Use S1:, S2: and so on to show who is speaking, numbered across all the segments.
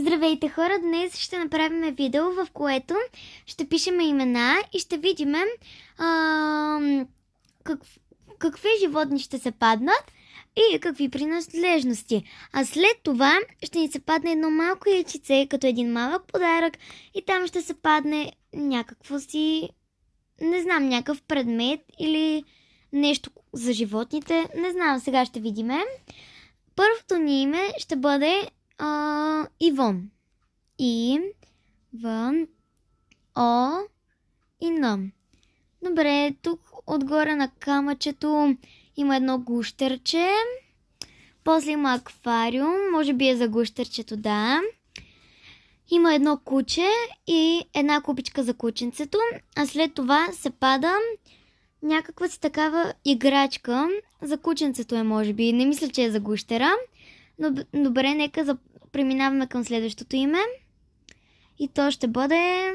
S1: Здравейте хора! Днес ще направим видео, в което ще пишем имена и ще видим какви животни ще се паднат и какви принадлежности. А след това ще ни се падне едно малко яйчице, като един малък подарък, и там ще се падне някакво си, не знам, някакъв предмет или нещо за животните. Не знам, сега ще видим. Първото ни име ще бъде Ивон. Ивън. О и Н. Добре, тук отгоре на камъчето има едно гущерче. После има аквариум. Може би е за гущерчето, да. Има едно куче и една купичка за кученцето. А след това се пада някаква си такава играчка. За кученцето е, може би. Не мисля, че е за гущера. Но добре, нека преминаваме към следващото име. И то ще бъде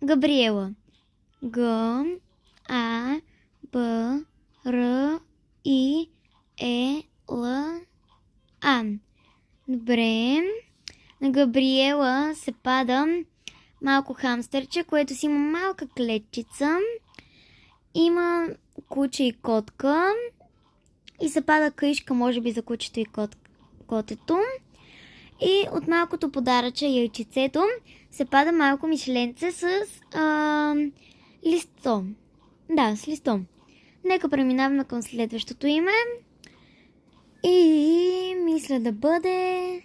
S1: Габриела. Г, А, Б, Р, И, Е, Л, А. Добре. На Габриела се пада малко хамстърче, което си има малка клетчица. Има куче и котка. И се пада къишка, може би за кучето и котето. И от малкото подаръче, яйчицето, се пада малко мишленце с листо. Да, с листо. Нека преминаваме към следващото име. И мисля да бъде...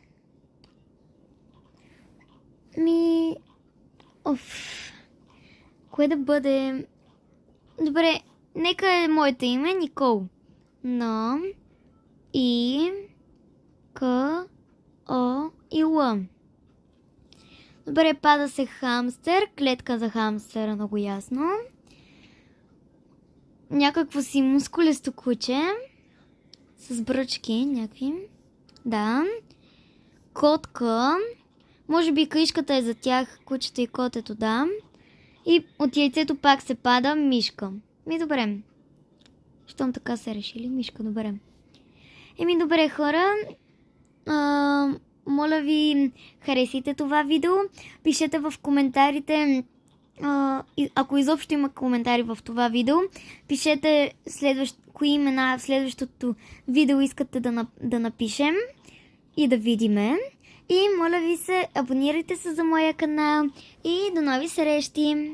S1: Кое да бъде? Добре, нека е моето име, Никол. Н, И, К, О и Л. Добре, пада се хамстер, клетка за хамстера, много ясно. Някакво си мускулесто куче с бръчки някакви. Да. Котка. Може би къишката е за тях, кучето и котето, да. И от яйцето пак се пада мишка. Добре. Щом така се решили, мишка, добре. Добре, хора. Моля ви, харесайте това видео. Пишете в коментарите, ако изобщо има коментари в това видео, пишете кои имена в следващото видео искате да напишем и да видиме. И моля ви се, абонирайте се за моя канал и до нови срещи!